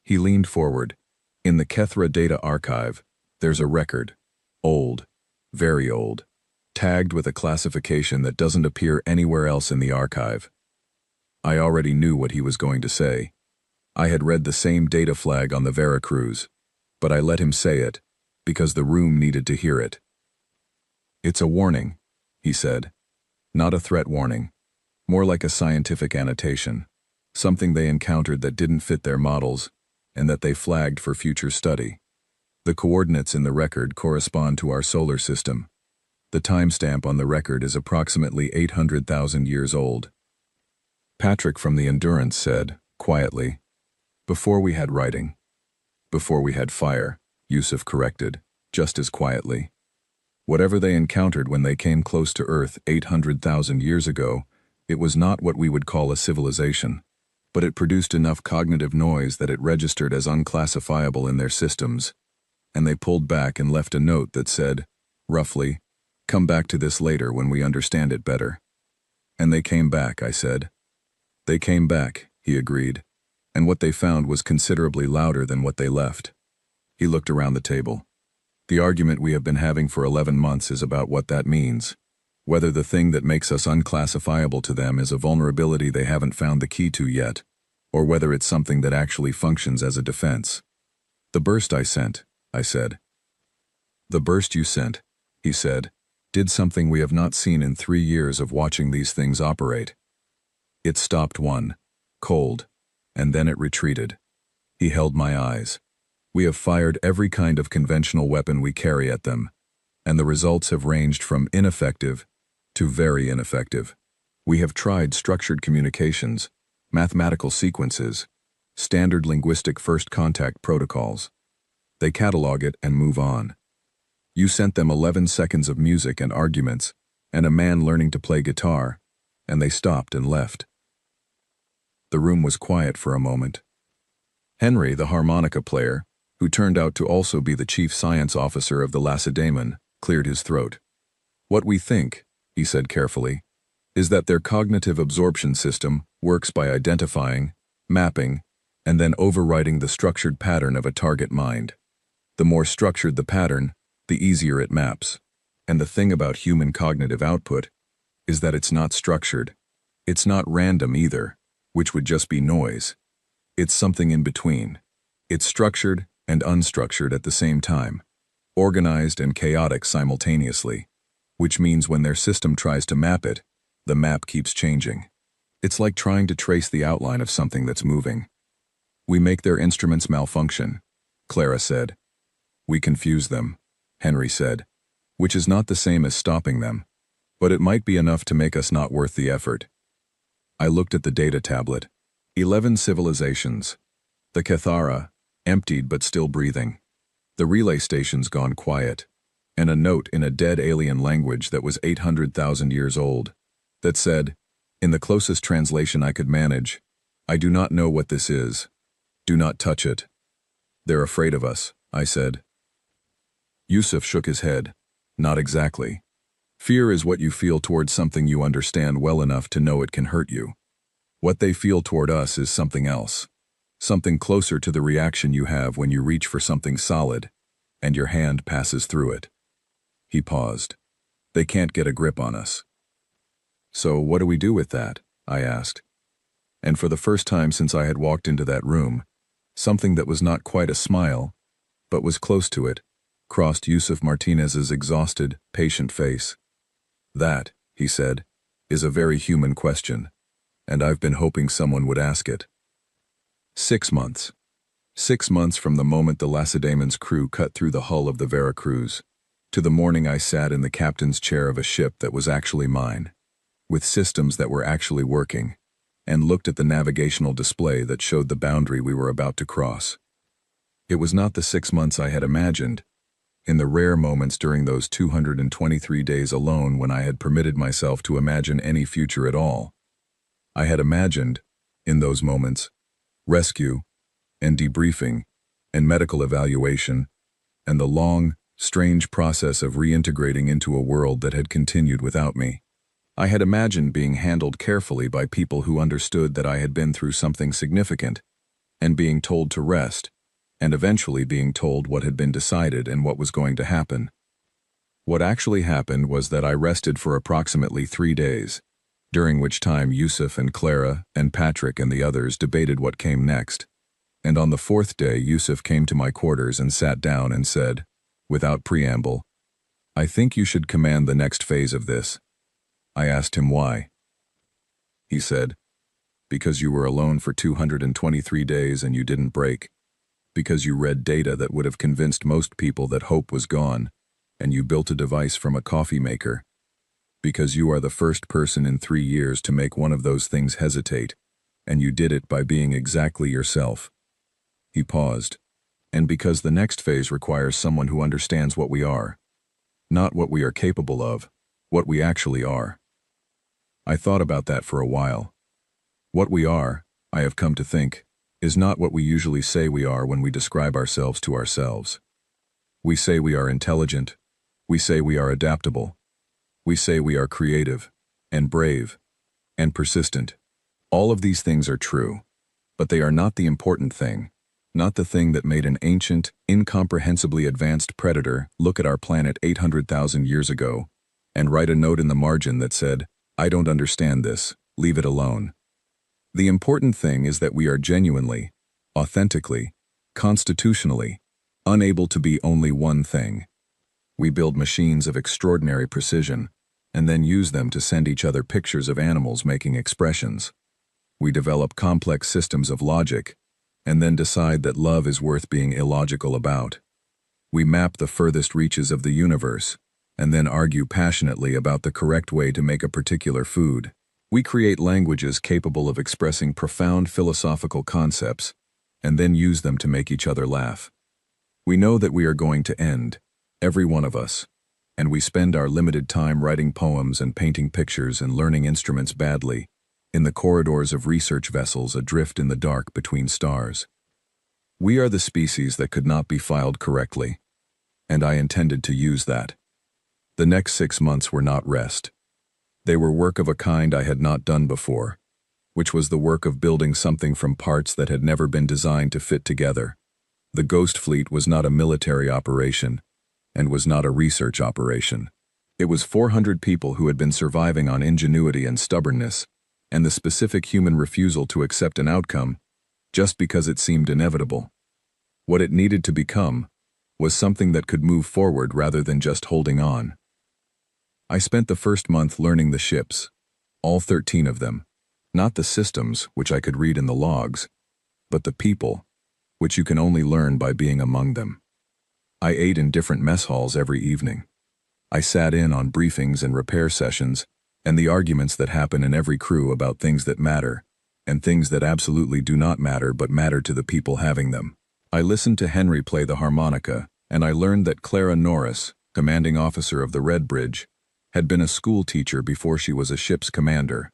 He leaned forward. "In the Kethra data archive, there's a record. Old. Very old. Tagged with a classification that doesn't appear anywhere else in the archive." I already knew what he was going to say. I had read the same data flag on the Veracruz, but I let him say it, because the room needed to hear it. "It's a warning," he said. "Not a threat warning. More like a scientific annotation. Something they encountered that didn't fit their models, and that they flagged for future study. The coordinates in the record correspond to our solar system. The timestamp on the record is approximately 800,000 years old." Patrick from the Endurance said, quietly, "Before we had writing." "Before we had fire," Yusuf corrected, just as quietly. "Whatever they encountered when they came close to Earth 800,000 years ago, it was not what we would call a civilization, but it produced enough cognitive noise that it registered as unclassifiable in their systems, and they pulled back and left a note that said, roughly, 'Come back to this later when we understand it better.' And they came back," I said. "They came back," he agreed, "and what they found was considerably louder than what they left." He looked around the table. "The argument we have been having for 11 months is about what that means. Whether the thing that makes us unclassifiable to them is a vulnerability they haven't found the key to yet, or whether it's something that actually functions as a defense." "The burst I sent," I said. "The burst you sent," he said, "did something we have not seen in 3 years of watching these things operate. It stopped one, cold, and then it retreated." He held my eyes. "We have fired every kind of conventional weapon we carry at them, and the results have ranged from ineffective to very ineffective. We have tried structured communications, mathematical sequences, standard linguistic first contact protocols. They catalog it and move on. You sent them 11 seconds of music and arguments, and a man learning to play guitar, and they stopped and left." The room was quiet for a moment. Henry, the harmonica player, who turned out to also be the chief science officer of the Lacedaemon, cleared his throat. "What we think," he said carefully, is that their cognitive absorption system works by identifying, mapping, and then overriding the structured pattern of a target mind. The more structured the pattern, the easier it maps. And the thing about human cognitive output is that it's not structured. It's not random either, which would just be noise. It's something in between. It's structured and unstructured at the same time, organized and chaotic simultaneously, which means when their system tries to map it, the map keeps changing. It's like trying to trace the outline of something that's moving. We make their instruments malfunction, Clara said. We confuse them, Henry said, which is not the same as stopping them, but it might be enough to make us not worth the effort. I looked at the data tablet. 11 civilizations. The Cathara, emptied but still breathing. The relay stations gone quiet. And a note in a dead alien language that was 800,000 years old, that said, in the closest translation I could manage, I do not know what this is. Do not touch it. They're afraid of us, I said. Yusuf shook his head. Not exactly. Fear is what you feel towards something you understand well enough to know it can hurt you. What they feel toward us is something else. Something closer to the reaction you have when you reach for something solid, and your hand passes through it. He paused. They can't get a grip on us. So what do we do with that? I asked. And for the first time since I had walked into that room, something that was not quite a smile, but was close to it, crossed Yusuf Martinez's exhausted, patient face. That, he said, is a very human question, and I've been hoping someone would ask it. 6 months. 6 months from the moment the Lacedaemon's crew cut through the hull of the Veracruz, to the morning I sat in the captain's chair of a ship that was actually mine, with systems that were actually working, and looked at the navigational display that showed the boundary we were about to cross. It was not the 6 months I had imagined, in the rare moments during those 223 days alone when I had permitted myself to imagine any future at all. I had imagined, in those moments, rescue, and debriefing, and medical evaluation, and the long, strange process of reintegrating into a world that had continued without me. I had imagined being handled carefully by people who understood that I had been through something significant, and being told to rest, and eventually being told what had been decided and what was going to happen. What actually happened was that I rested for approximately 3 days, during which time Yusuf and Clara and Patrick and the others debated what came next. And on the 4th day, Yusuf came to my quarters and sat down and said, without preamble, I think you should command the next phase of this. I asked him why. He said, because you were alone for 223 days and you didn't break. Because you read data that would have convinced most people that hope was gone, and you built a device from a coffee maker. Because you are the first person in 3 years to make one of those things hesitate, and you did it by being exactly yourself. He paused. And because the next phase requires someone who understands what we are. Not what we are capable of, what we actually are. I thought about that for a while. What we are, I have come to think, is not what we usually say we are when we describe ourselves to ourselves. We say we are intelligent. We say we are adaptable. We say we are creative, and brave, and persistent. All of these things are true, but they are not the important thing, not the thing that made an ancient, incomprehensibly advanced predator look at our planet 800,000 years ago and write a note in the margin that said, I don't understand this, leave it alone. The important thing is that we are genuinely, authentically, constitutionally, unable to be only one thing. We build machines of extraordinary precision, and then use them to send each other pictures of animals making expressions. We develop complex systems of logic, and then decide that love is worth being illogical about. We map the furthest reaches of the universe, and then argue passionately about the correct way to make a particular food. We create languages capable of expressing profound philosophical concepts, and then use them to make each other laugh. We know that we are going to end, every one of us, and we spend our limited time writing poems and painting pictures and learning instruments badly, in the corridors of research vessels adrift in the dark between stars. We are the species that could not be filed correctly, and I intended to use that. The next 6 months were not rest. They were work of a kind I had not done before, which was the work of building something from parts that had never been designed to fit together. The Ghost Fleet was not a military operation, and was not a research operation. It was 400 people who had been surviving on ingenuity and stubbornness, and the specific human refusal to accept an outcome, just because it seemed inevitable. What it needed to become was something that could move forward rather than just holding on. I spent the first month learning the ships, all 13 of them, not the systems, which I could read in the logs, but the people, which you can only learn by being among them. I ate in different mess halls every evening. I sat in on briefings and repair sessions, and the arguments that happen in every crew about things that matter, and things that absolutely do not matter but matter to the people having them. I listened to Henry play the harmonica, and I learned that Clara Norris, commanding officer of the Red Bridge, had been a school teacher before she was a ship's commander,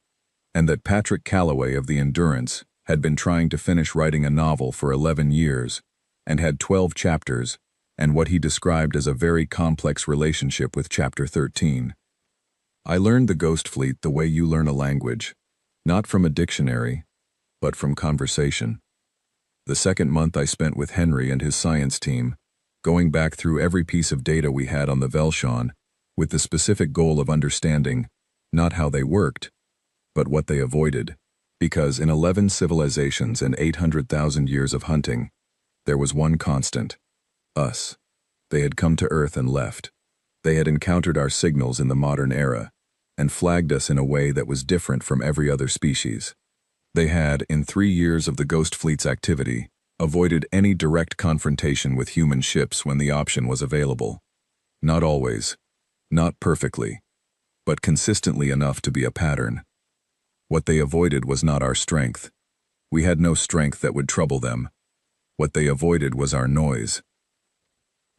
and that Patrick Calloway of the Endurance had been trying to finish writing a novel for 11 years, and had 12 chapters, and what he described as a very complex relationship with Chapter 13. I learned the Ghost Fleet the way you learn a language, not from a dictionary, but from conversation. The second month I spent with Henry and his science team, going back through every piece of data we had on the Velshon, with the specific goal of understanding not how they worked, but what they avoided, because in 11 civilizations and 800,000 years of hunting, there was one constant: us. They had come to Earth and left. They had encountered our signals in the modern era, and flagged us in a way that was different from every other species. They had, in 3 years of the Ghost Fleet's activity, avoided any direct confrontation with human ships when the option was available. Not always, not perfectly, but consistently enough to be a pattern. What they avoided was not our strength. We had no strength that would trouble them. What they avoided was our noise.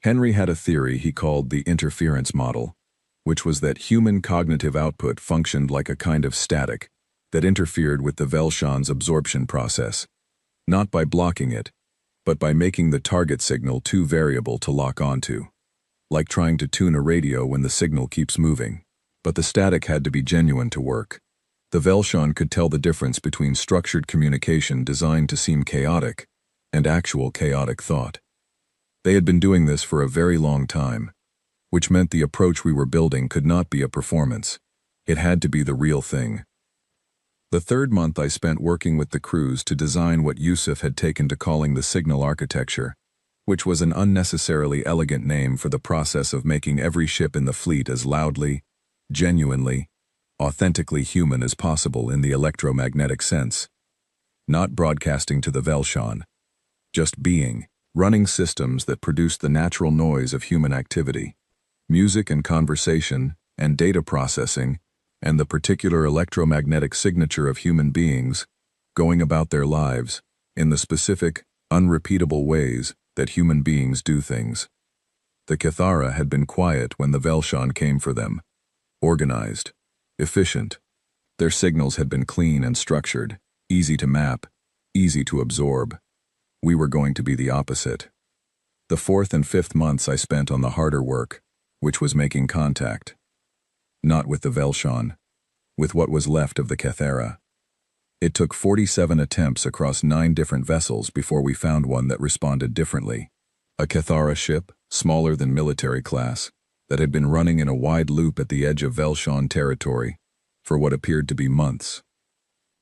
Henry had a theory he called the interference model, which was that human cognitive output functioned like a kind of static that interfered with the Velshon's absorption process, not by blocking it, but by making the target signal too variable to lock onto, like trying to tune a radio when the signal keeps moving. But the static had to be genuine to work. The Velshon could tell the difference between structured communication designed to seem chaotic and actual chaotic thought. They had been doing this for a very long time, which meant the approach we were building could not be a performance. It had to be the real thing. The third month I spent working with the crews to design what Yusuf had taken to calling the signal architecture, which was an unnecessarily elegant name for the process of making every ship in the fleet as loudly, genuinely, authentically human as possible in the electromagnetic sense. Not broadcasting to the Velshon, just being, running systems that produced the natural noise of human activity, music and conversation, and data processing, and the particular electromagnetic signature of human beings, going about their lives, in the specific, unrepeatable ways that human beings do things. The Cathara had been quiet when the Velshon came for them, organized, efficient. Their signals had been clean and structured, easy to map, easy to absorb. We were going to be the opposite. The fourth and fifth months I spent on the harder work, which was making contact. Not with the Velshon, with what was left of the Cathara. It took 47 attempts across 9 different vessels before we found one that responded differently. A Cathara ship, smaller than military class, that had been running in a wide loop at the edge of Velshon territory for what appeared to be months.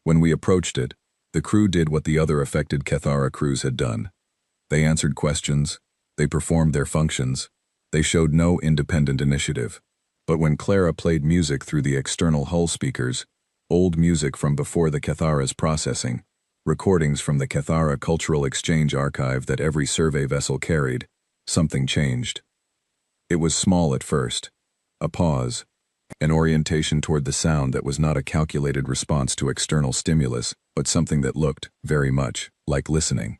When we approached it, the crew did what the other affected Cathara crews had done. They answered questions, they performed their functions, they showed no independent initiative. But when Clara played music through the external hull speakers, old music from before the Cathara's processing, recordings from the Cathara Cultural Exchange Archive that every survey vessel carried, something changed. It was small at first, a pause, an orientation toward the sound that was not a calculated response to external stimulus, but something that looked, very much, like listening.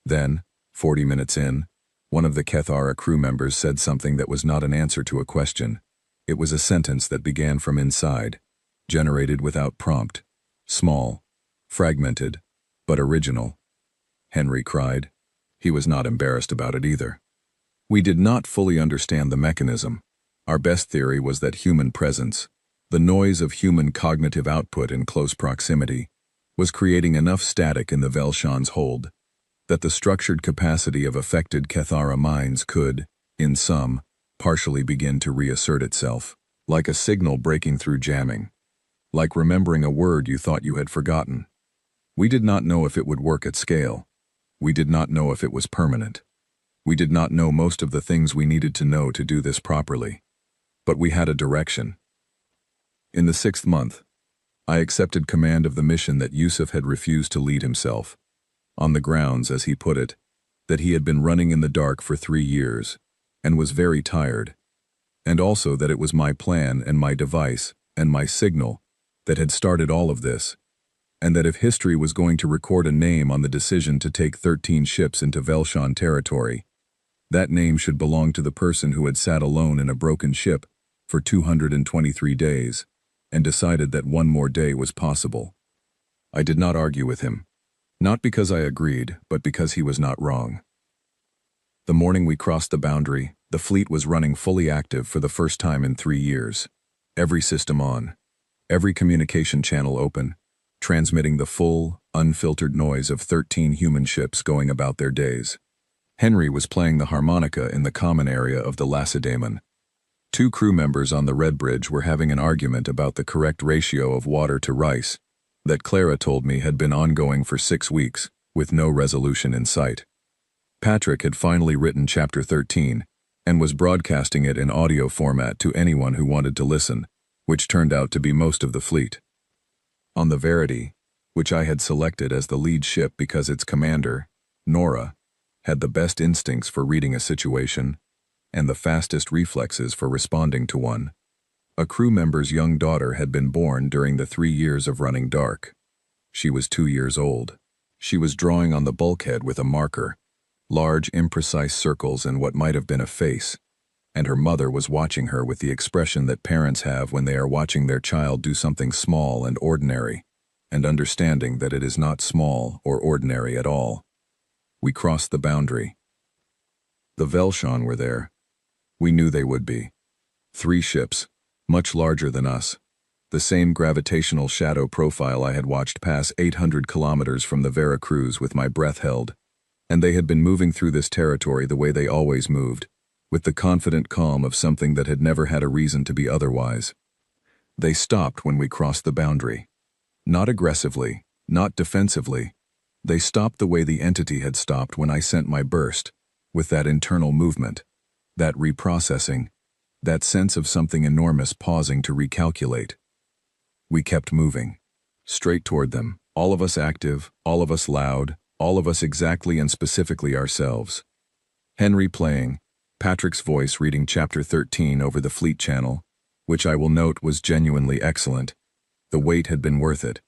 Then, 40 minutes in, one of the Cathara crew members said something that was not an answer to a question. It was a sentence that began from inside, generated without prompt, small, fragmented, but original. Henry cried. He was not embarrassed about it either. We did not fully understand the mechanism. Our best theory was that human presence, The noise of human cognitive output in close proximity was creating enough static in the Velshan's hold that the structured capacity of affected Kethara minds could, in some, partially begin to reassert itself, like a signal breaking through jamming, like remembering a word you thought you had forgotten. We did not know if it would work at scale. We did not know if it was permanent. We did not know most of the things we needed to know to do this properly. But we had a direction. In the 6th month, I accepted command of the mission that Yusuf had refused to lead himself, on the grounds, as he put it, that he had been running in the dark for 3 years, and was very tired, and also that it was my plan and my device and my signal that had started all of this, and that if history was going to record a name on the decision to take 13 ships into Velshan territory, that name should belong to the person who had sat alone in a broken ship for 223 days and decided that one more day was possible. I did not argue with him, not because I agreed, but because he was not wrong. The morning we crossed the boundary, the fleet was running fully active for the first time in 3 years. Every system on, every communication channel open, transmitting the full, unfiltered noise of 13 human ships going about their days. Henry was playing the harmonica in the common area of the Lacedaemon. 2 crew members on the Red Bridge were having an argument about the correct ratio of water to rice that Clara told me had been ongoing for 6 weeks, with no resolution in sight. Patrick had finally written Chapter 13 and was broadcasting it in audio format to anyone who wanted to listen, which turned out to be most of the fleet. On the Verity, which I had selected as the lead ship because its commander, Nora, had the best instincts for reading a situation and the fastest reflexes for responding to one, a crew member's young daughter had been born during the 3 years of running dark. She was 2 years old. She was drawing on the bulkhead with a marker, large imprecise circles in what might have been a face, and her mother was watching her with the expression that parents have when they are watching their child do something small and ordinary, and understanding that it is not small or ordinary at all. We crossed the boundary. The Velshan were there. We knew they would be. 3 ships, much larger than us, the same gravitational shadow profile I had watched pass 800 kilometers from the Vera Cruz with my breath held, and they had been moving through this territory the way they always moved, with the confident calm of something that had never had a reason to be otherwise. They stopped when we crossed the boundary. Not aggressively, not defensively. They stopped the way the entity had stopped when I sent my burst, with that internal movement, that reprocessing, that sense of something enormous pausing to recalculate. We kept moving, straight toward them, all of us active, all of us loud, all of us exactly and specifically ourselves. Henry playing, Patrick's voice reading Chapter 13 over the fleet channel, which I will note was genuinely excellent. The wait had been worth it.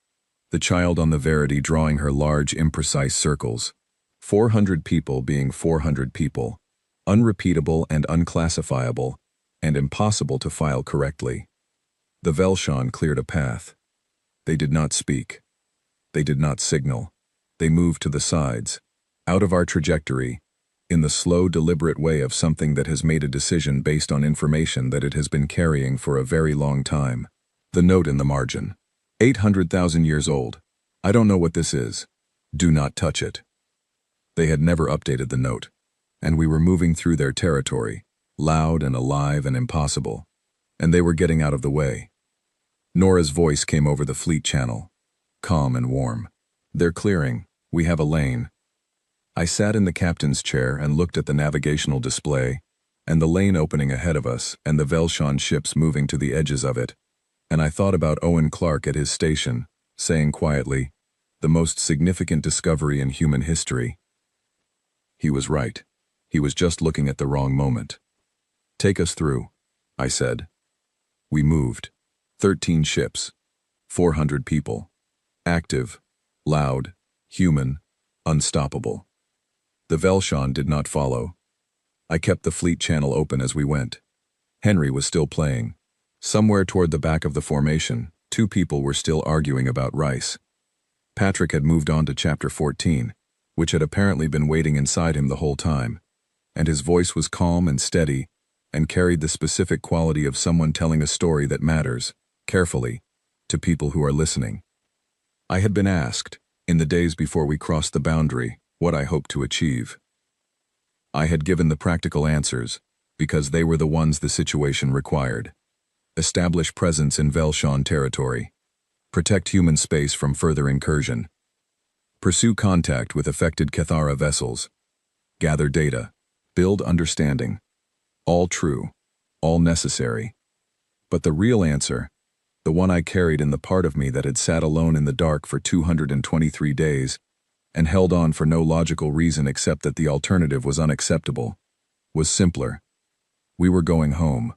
The child on the Verity drawing her large, imprecise circles. 400 people being 400 people, unrepeatable and unclassifiable, and impossible to file correctly. The Velshan cleared a path. They did not speak. They did not signal. They moved to the sides, out of our trajectory, in the slow, deliberate way of something that has made a decision based on information that it has been carrying for a very long time. The note in the margin. 800,000 years old. I don't know what this is. Do not touch it. They had never updated the note, and we were moving through their territory, loud and alive and impossible, and they were getting out of the way. Nora's voice came over the fleet channel, calm and warm. They're clearing. We have a lane. I sat in the captain's chair and looked at the navigational display, and the lane opening ahead of us and the Velshan ships moving to the edges of it, and I thought about Owen Clark at his station, saying quietly, the most significant discovery in human history. He was right. He was just looking at the wrong moment. Take us through, I said. We moved. 13 ships. 400 people. Active. Loud. Human. Unstoppable. The Velshan did not follow. I kept the fleet channel open as we went. Henry was still playing. Somewhere toward the back of the formation, 2 people were still arguing about rice. Patrick had moved on to Chapter 14, which had apparently been waiting inside him the whole time, and his voice was calm and steady and carried the specific quality of someone telling a story that matters, carefully, to people who are listening. I had been asked, in the days before we crossed the boundary, what I hoped to achieve. I had given the practical answers, because they were the ones the situation required. Establish presence in Velshan territory. Protect human space from further incursion. Pursue contact with affected Cathara vessels. Gather data. Build understanding. All true. All necessary. But the real answer, the one I carried in the part of me that had sat alone in the dark for 223 days, and held on for no logical reason except that the alternative was unacceptable, was simpler. We were going home,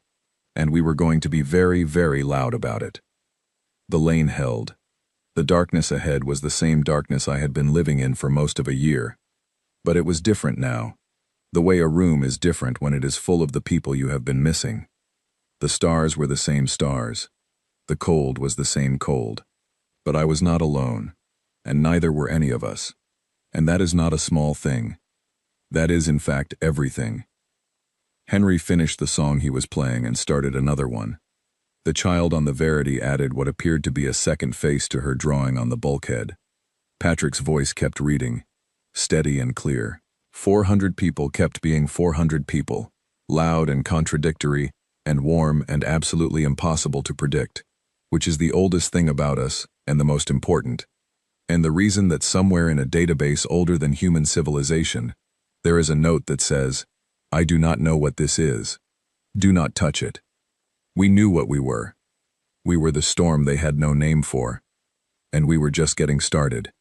and we were going to be very, very loud about it. The lane held. The darkness ahead was the same darkness I had been living in for most of a year. But it was different now. The way a room is different when it is full of the people you have been missing. The stars were the same stars. The cold was the same cold. But I was not alone, and neither were any of us. And that is not a small thing. That is, in fact, everything. Henry finished the song he was playing and started another one. The child on the Verity added what appeared to be a second face to her drawing on the bulkhead. Patrick's voice kept reading, steady and clear. 400 people kept being 400 people, loud and contradictory, and warm and absolutely impossible to predict, which is the oldest thing about us and the most important. And the reason that somewhere in a database older than human civilization, there is a note that says, "I do not know what this is. Do not touch it." We knew what we were. We were the storm they had no name for. And we were just getting started.